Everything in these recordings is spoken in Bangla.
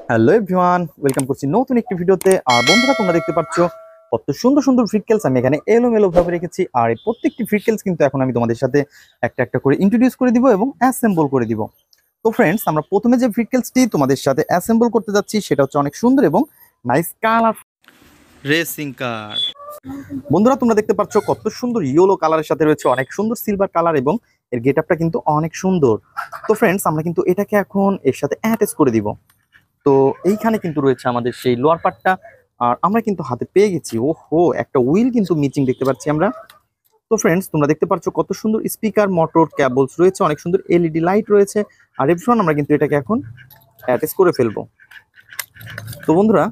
হ্যালো এভরিওয়ান, ওয়েলকাম করছি নতুন একটি ভিডিওতে। আর বন্ধুরা, তোমরা দেখতে পাচ্ছ কত সুন্দর সুন্দর ফ্রিটকেলস আমি এখানে এলোমেলো ভাবে রেখেছি। আর এই প্রত্যেকটি ফ্রিটকেলস কিন্তু এখন আমি তোমাদের সাথে একটা একটা করে ইন্ট্রোডিউস করে দিব এবং অ্যাসেম্বল করে দিব। তো ফ্রেন্ডস, আমরা প্রথমে যে ফ্রিটকেলসটি তোমাদের সাথে অ্যাসেম্বল করতে যাচ্ছি সেটা হচ্ছে অনেক সুন্দর এবং নাইস কালার রেসিং কার। বন্ধুরা, তোমরা দেখতে পাচ্ছ কত সুন্দর ইয়েলো কালারের সাথে রয়েছে অনেক সুন্দর সিলভার কালার এবং এর গেটআপটা কিন্তু অনেক সুন্দর। তো ফ্রেন্ডস, আমরা কিন্তু এটাকে এখন এর সাথে অ্যাটাচ করে দিব। তো এইখানে কিন্তু রয়েছে আমাদের সেই লোয়ার পার্টটা। আর আমরা কিন্তু হাতে পেয়ে গেছি, ওহো, একটা উইল কিন্তু মিচিং দেখতে পাচ্ছি আমরা। তো ফ্রেন্ডস, তোমরা দেখতে পাচ্ছ কত সুন্দর স্পিকার, মোটর, ক্যাবলস রয়েছে, অনেক সুন্দর এলইডি লাইট রয়েছে। আর এভরিওয়ান, আমরা কিন্তু এটাকে এখন অ্যাটাচ করে ফেলবো। তো বন্ধুরা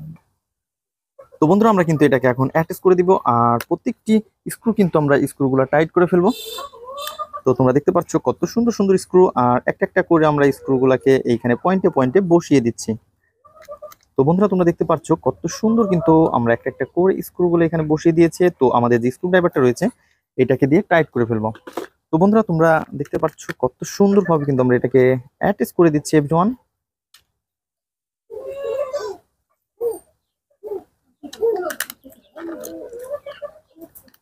তো বন্ধুরা আমরা কিন্তু এটাকে এখন অ্যাটাচ করে দিব। আর প্রত্যেকটি স্ক্রু কিন্তু আমরা স্ক্রুগুলো টাইট করে ফেলবো। তো তোমরা দেখতে পাচ্ছ কত সুন্দর সুন্দর স্ক্রু, আর একটা একটা করে আমরা স্ক্রুগুলোকে এইখানে পয়েন্টে পয়েন্টে বসিয়ে দিচ্ছি। তো বন্ধুরা, তোমরা দেখতে পাচ্ছ কত সুন্দর কিন্তু আমরা একটা একটা করে স্ক্রুগুলো এখানে বসিয়ে দিয়েছে। তো আমাদের যে স্ক্রু ড্রাইভারটা রয়েছে এটাকে দিয়ে টাইট করে ফেলবো। তো বন্ধুরা, তোমরা দেখতে পাচ্ছ কত সুন্দরভাবে কিন্তু আমরা এটাকে অ্যাটাচ করে দিচ্ছি এভরিওয়ান।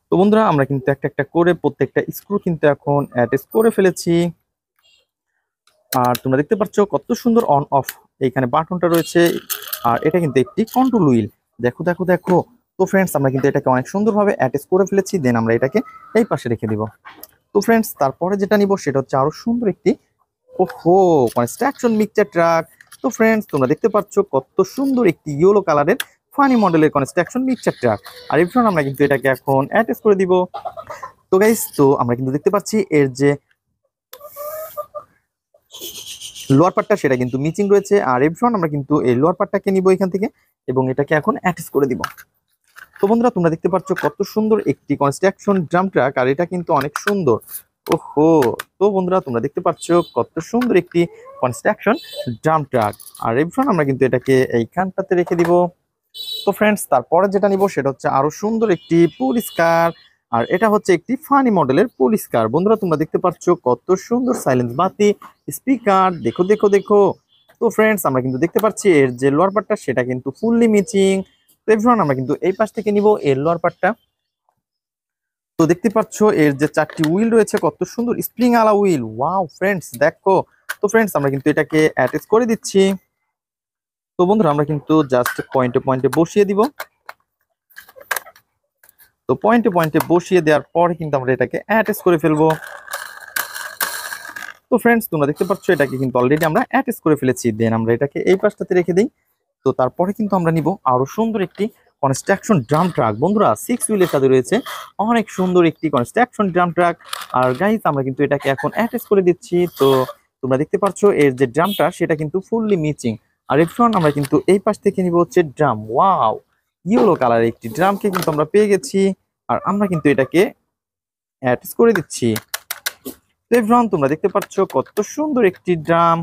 তো বন্ধুরা, আমরা কিন্তু একটা একটা করে প্রত্যেকটা স্ক্রু কিন্তু এখন অ্যাটাচ করে ফেলেছি। আর তোমরা দেখতে পাচ্ছ কত সুন্দর অন অফ এইখানে বাটনটা রয়েছে। আর এটা কিন্তু একটি কন্ট্রোল হুইল। দেখো দেখো দেখো। তো ফ্রেন্ডস, আমরা কিন্তু এটাকে অনেক সুন্দরভাবে অ্যাটাচ করে ফেলেছি। দেন আমরা এটাকে এই পাশে রেখে দিব। তো ফ্রেন্ডস, তারপরে যেটা নিব সেটা হচ্ছে আরো সুন্দর একটি, ওহো, কনস্ট্রাকশন মিক্সচার ট্রাক। তো ফ্রেন্ডস, তোমরা দেখতে পাচ্ছ কত সুন্দর একটি ইয়েলো কালারের ফানি মডেলের কনস্ট্রাকশন মিক্সচার ট্রাক। আর এরপর আমরা কিন্তু এটাকে এখন অ্যাটাচ করে দিব। তো গাইস, তো আমরা কিন্তু দেখতে পাচ্ছি এর যে লোয়ার পার্টটা সেটা কিন্তু মিচিং রয়েছে। আর এরপর আমরা কিন্তু এই লোয়ার পার্টটাকে নিব এখান থেকে এবং এটাকে এখন অ্যাটাচ করে দিব। তো বন্ধুরা, তোমরা দেখতে পাচ্ছ কত সুন্দর একটি কনস্ট্রাকশন ড্রাম ট্রাক, আর এটা কিন্তু অনেক সুন্দর, ওহো। তো বন্ধুরা, তোমরা দেখতে পাচ্ছ কত সুন্দর একটি কনস্ট্রাকশন ড্রাম ট্রাক। আর এরপর আমরা কিন্তু এটাকে এইখানটাতে রেখে দিব। তো ফ্রেন্ডস, তারপরে যেটা নিব সেটা হচ্ছে আরো সুন্দর একটি পুলিশ কার। আর এটা হচ্ছে একটি ফানি মডেলের পুলিশ কার। বন্ধুরা, তোমরা দেখতে পাচ্ছ কত সুন্দর সাইলেন্স বাতি, স্পিকার, দেখো দেখো দেখো। তো ফ্রেন্ডস, আমরা কিন্তু দেখতে পাচ্ছি এর যে লোয়ার পার্টটা সেটা কিন্তু ফুললি মিচিং। তো এভরিওয়ান, আমরা কিন্তু এই পাশ থেকে নিব এর লোয়ার পার্টটা। তো দেখতে পাচ্ছ এর যে চারটি হুইল রয়েছে কত সুন্দর স্প্রিং আলা হুইল, ওয়াও ফ্রেন্ডস দেখো। তো ফ্রেন্ডস, আমরা কিন্তু এটাকে অ্যাটাচ করে দিচ্ছি। তো বন্ধুরা, আমরা কিন্তু জাস্ট পয়েন্টে পয়েন্টে বসিয়ে দিব। তো পয়েন্টে পয়েন্টে বসিয়ে দেওয়ার পরে কিন্তু আমরা এটাকে অ্যাটাচ করে ফেলবো। তো ফ্রেন্ডস, তোমরা দেখতে পাচ্ছ এটাকে কিন্তু অলরেডি আমরা অ্যাটাচ করে ফেলেছি। দেন আমরা এটাকে এই পাশটাতে রেখে দিই। তো তারপরে কিন্তু আমরা নিব আরো সুন্দর একটি কনস্ট্রাকশন ড্রাম ট্রাক। বন্ধুরা, 6 হুইলের সাথে রয়েছে অনেক সুন্দর একটি কনস্ট্রাকশন ড্রাম ট্রাক। আর গাইস, আমরা কিন্তু এটাকে এখন অ্যাটাচ করে দিচ্ছি। তো তোমরা দেখতে পাচ্ছ এর যে ড্রামটা সেটা কিন্তু ফুললি মিচিং। আর এরপর আমরা কিন্তু এই পাশ থেকে নিব হচ্ছে ড্রাম, ওয়াও, ইয়েলো কালার একটি ড্রামকে কিন্তু আমরা পেয়ে গেছি। আর আমরা কিন্তু এটাকে অ্যাটাচ করে দিচ্ছি। তো এভরিওয়ান, তোমরা দেখতে পাচ্ছ কত সুন্দর একটি ড্রাম।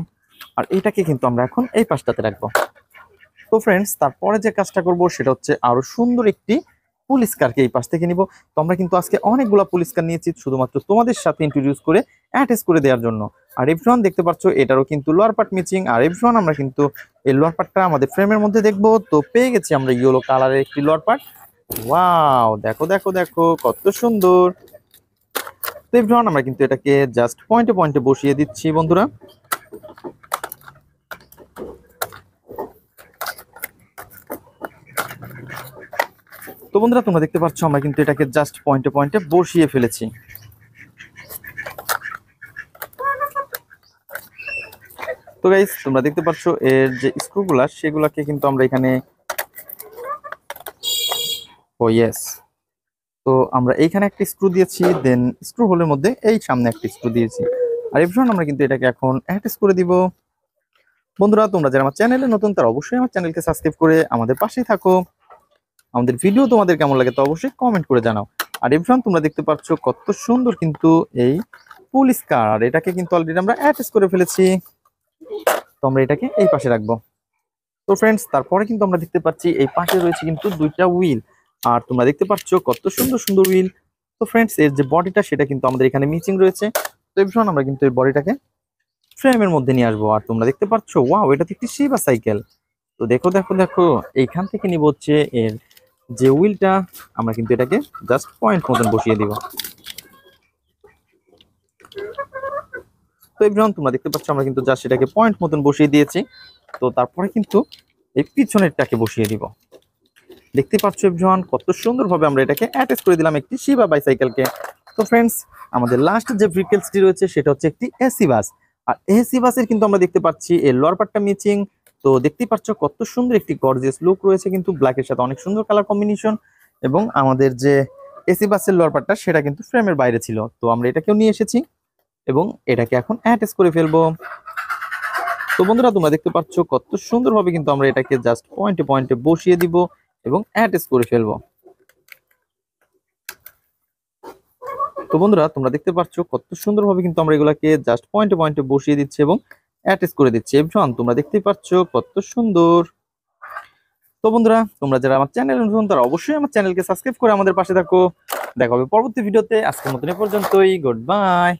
আর এটাকে কিন্তু আমরা এখন এই পাশটাতে রাখবো। তো ফ্রেন্ডস, তারপরে যে কাজটা করব সেটা হচ্ছে আরো সুন্দর একটি পুলিশ কারকে এই পাশ থেকে নিব। তো আমরা কিন্তু আজকে অনেকগুলো পুলিশ কার নিয়েছি শুধুমাত্র তোমাদের সাথে ইন্ট্রোডিউস করে অ্যাটাচ করে দেওয়ার জন্য। আর এভরিওয়ান, দেখতে পাচ্ছ এটারও কিন্তু লোয়ার পার্ট মিচিং। আর এভরিওয়ান, আমরা কিন্তু এই লোয়ার পার্টটা আমাদের ফ্রেমের মধ্যে দেখবো। তো পেয়ে গেছি আমরা ইয়েলো কালারের একটি লোয়ার পার্ট। ওয়াও, দেখো দেখো দেখো কত সুন্দর। তো এভরিওয়ান, আমরা কিন্তু এটাকে জাস্ট পয়েন্টে পয়েন্টে বসিয়ে দিচ্ছি বন্ধুরা। তো বন্ধুরা, তোমরা দেখতে পাচ্ছ আমরা কিন্তু এটাকে জাস্ট পয়েন্টে পয়েন্টে বসিয়ে ফেলেছি। তো গাইস, তোমরা দেখতে পাচ্ছ এর যে স্ক্রুগুলা সেগুলাকে কিন্তু আমরা এখানে, ও ইয়েস, তো আমরা এইখানে একটা স্ক্রু দিয়েছি, দেন স্ক্রু হোলের মধ্যে এই সামনে একটা স্ক্রু দিয়েছি। আর এভরিওয়ান, আমরা কিন্তু এটাকে এখন অ্যাটাচ করে দিব। বন্ধুরা, তোমরা যারা আমার চ্যানেলে নতুন তারা অবশ্যই আমার চ্যানেলকে সাবস্ক্রাইব করে আমাদের পাশেই থাকো। আমাদের ভিডিও তোমাদের কেমন লাগে তো অবশ্যই কমেন্ট করে জানাও। আর এভরিওয়ান, তোমরা দেখতে পাচ্ছ কত সুন্দর কিন্তু এই পুলিশ কার। আর এটাকে কিন্তু অলরেডি আমরা অ্যাটাচ করে ফেলেছি। তো আমরা এটাকে এই পাশে রাখবো। তো ফ্রেন্ডস, তারপরে কিন্তু আমরা দেখতে পাচ্ছি এই পাশে রয়েছে কিন্তু দুইটা হুইল। আর তোমরা দেখতে পাচ্ছ কত সুন্দর সুন্দর হুইল। তো ফ্রেন্ডস, এর যে বডিটা সেটা কিন্তু আমাদের এখানে মিচিং রয়েছে। তো এভরিওয়ান, আমরা কিন্তু এই বডিটাকে ফ্রেমের মধ্যে নিয়ে আসবো। আর তোমরা দেখতে পাচ্ছ, ওয়াও, এটা তো একটি শিবা সাইকেল। তো দেখো দেখো দেখো, এইখান থেকে নিব হচ্ছে এর যে হুইলটা, আমরা কিন্তু এটাকে জাস্ট পয়েন্ট মতন বসিয়ে দিব। তো এভরিওয়ান, তোমরা দেখতে পাচ্ছ আমরা কিন্তু জাস্ট এটাকে পয়েন্ট মতন বসিয়ে দিয়েছি। তো তারপরে কিন্তু এই পিছনেরটাকে বসিয়ে দিব। দেখতে পাচ্ছ এভরিওয়ান, কত সুন্দরভাবে আমরা এটাকে অ্যাটাচ করে দিলাম একটি শিবা বাইসাইকেলকে। তো ফ্রেন্ডস, আমাদের লাস্ট যে ভেহিকলসটি রয়েছে সেটা হচ্ছে একটি এসি বাস। আর এসি বাসের কিন্তু আমরা দেখতে পাচ্ছি এর লোয়ার পার্টটা ম্যাচিং। তো দেখতেই পাচ্ছ কত সুন্দর একটি গর্জিয়াস লুক রয়েছে, কিন্তু ব্ল্যাকের সাথে অনেক সুন্দর কালার কম্বিনেশন। এবং আমাদের যে এসি বাসের লোয়ার পার্টটা সেটা কিন্তু ফ্রেমের বাইরে ছিল, তো আমরা এটাকেও নিয়ে এসেছি এবং এটাকে এখন অ্যাটাচ করে ফেলবো। তো বন্ধুরা, তোমরা দেখতে পাচ্ছ কত সুন্দরভাবে কিন্তু আমরা এটাকে জাস্ট পয়েন্টে পয়েন্টে বসিয়ে দিব এবং অ্যাটাচ করে ফেলবো। তো বন্ধুরা, তোমরা দেখতে পাচ্ছ কত সুন্দরভাবে কিন্তু আমরা এগুলাকে জাস্ট পয়েন্টে পয়েন্টে বসিয়ে দিচ্ছি এবং অ্যাটাচ করে দিচ্ছি। এভরিওয়ান, তোমরা দেখতেই পাচ্ছ কত সুন্দর। তো বন্ধুরা, তোমরা যারা আমার চ্যানেল নতুন তারা অবশ্যই আমার চ্যানেলকে সাবস্ক্রাইব করে আমাদের পাশে থাকো। দেখা হবে পরবর্তী ভিডিওতে। আজকের মতন এ পর্যন্তই। Good bye.